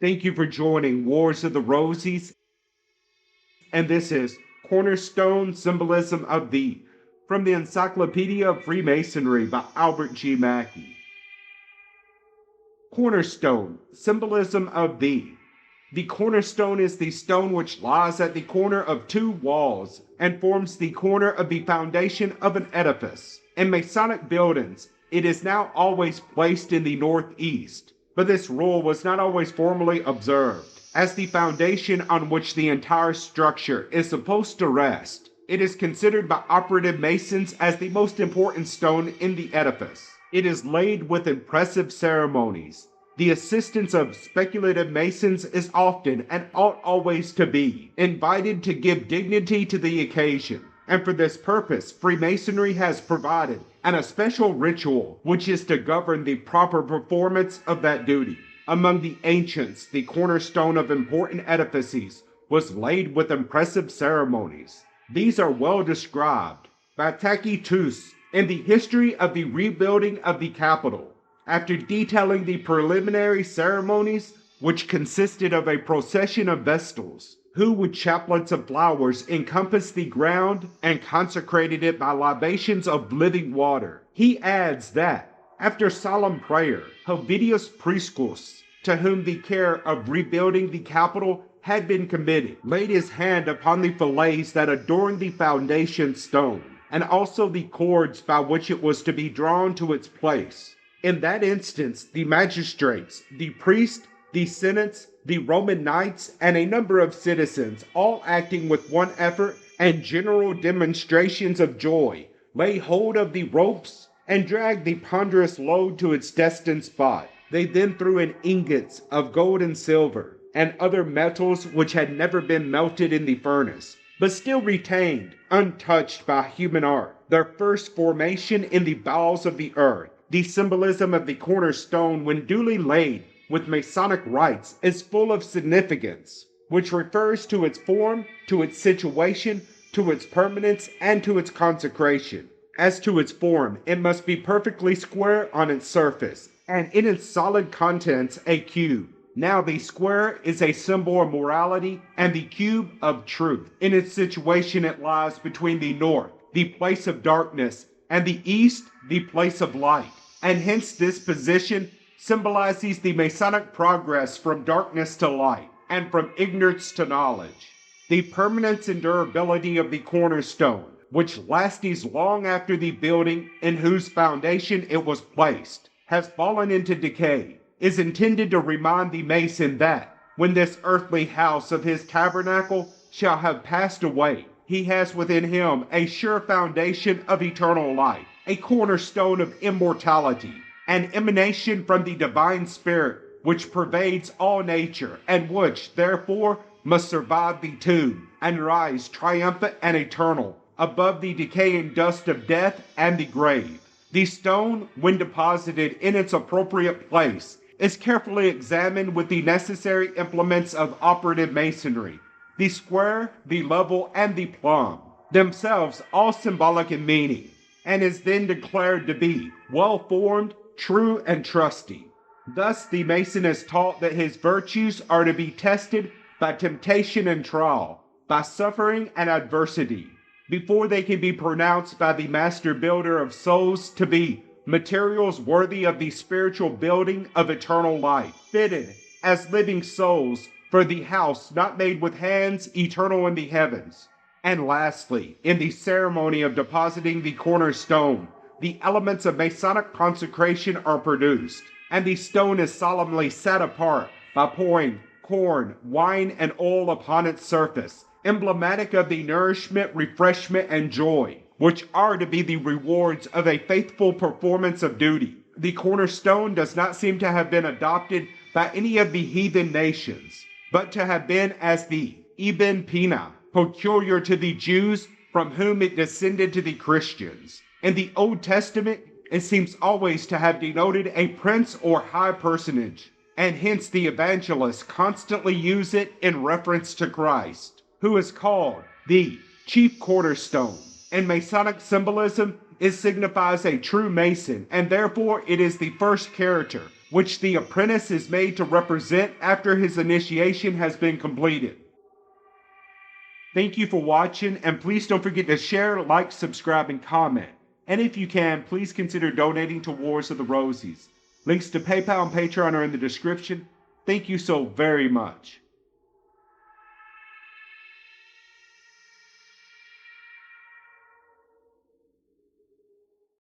Thank you for joining Wars of the Rosies, and this is Cornerstone Symbolism of Thee from the Encyclopedia of Freemasonry by Albert G. Mackey. Cornerstone, Symbolism of Thee. The cornerstone is the stone which lies at the corner of two walls and forms the corner of the foundation of an edifice. In Masonic buildings, it is now always placed in the northeast, but this rule was not always formally observed. As the foundation on which the entire structure is supposed to rest, it is considered by operative masons as the most important stone in the edifice. It is laid with impressive ceremonies. The assistance of speculative masons is often, and ought always to be, invited to give dignity to the occasion. And for this purpose, Freemasonry has provided a special ritual which is to govern the proper performance of that duty. Among the ancients, the cornerstone of important edifices was laid with impressive ceremonies. These are well described by Tacitus in the history of the rebuilding of the Capitol. After detailing the preliminary ceremonies, which consisted of a procession of vestals, who with chaplets of flowers encompassed the ground and consecrated it by libations of living water, he adds that, after solemn prayer, Helvidius Priscus, to whom the care of rebuilding the Capitol had been committed, laid his hand upon the fillets that adorned the foundation stone, and also the cords by which it was to be drawn to its place. In that instance, the magistrates, the priest, the senates, the Roman knights, and a number of citizens, all acting with one effort and general demonstrations of joy, lay hold of the ropes and dragged the ponderous load to its destined spot. They then threw in ingots of gold and silver, and other metals which had never been melted in the furnace, but still retained, untouched by human art, their first formation in the bowels of the earth. The symbolism of the cornerstone, when duly laid with Masonic rites, is full of significance, which refers to its form, to its situation, to its permanence, and to its consecration. As to its form, it must be perfectly square on its surface, and in its solid contents a cube. Now the square is a symbol of morality, and the cube of truth. In its situation it lies between the north, the place of darkness, and the east, the place of light. And hence this position symbolizes the Masonic progress from darkness to light, and from ignorance to knowledge. The permanence and durability of the cornerstone, which lasts long after the building in whose foundation it was placed, has fallen into decay, is intended to remind the mason that, when this earthly house of his tabernacle shall have passed away, he has within him a sure foundation of eternal life, a cornerstone of immortality, an emanation from the divine spirit which pervades all nature, and which, therefore, must survive the tomb, and rise triumphant and eternal above the decaying dust of death and the grave. The stone, when deposited in its appropriate place, is carefully examined with the necessary implements of operative masonry, the square, the level, and the plumb, themselves all symbolic in meaning, and is then declared to be well-formed, true, and trusty. Thus the mason is taught that his virtues are to be tested by temptation and trial, by suffering and adversity, before they can be pronounced by the master builder of souls to be materials worthy of the spiritual building of eternal life, fitted as living souls for the house not made with hands, eternal in the heavens. And lastly, in the ceremony of depositing the cornerstone, the elements of Masonic consecration are produced, and the stone is solemnly set apart by pouring corn, wine, and oil upon its surface, emblematic of the nourishment, refreshment, and joy, which are to be the rewards of a faithful performance of duty. The cornerstone does not seem to have been adopted by any of the heathen nations, but to have been as the Eben Pina, peculiar to the Jews, from whom it descended to the Christians. In the Old Testament, it seems always to have denoted a prince or high personage, and hence the evangelists constantly use it in reference to Christ, who is called the chief cornerstone. In Masonic symbolism, it signifies a true Mason, and therefore it is the first character which the apprentice is made to represent after his initiation has been completed. Thank you for watching, and please don't forget to share, like, subscribe, and comment. And if you can, please consider donating to Wars of the Rosies. Links to PayPal and Patreon are in the description. Thank you so very much.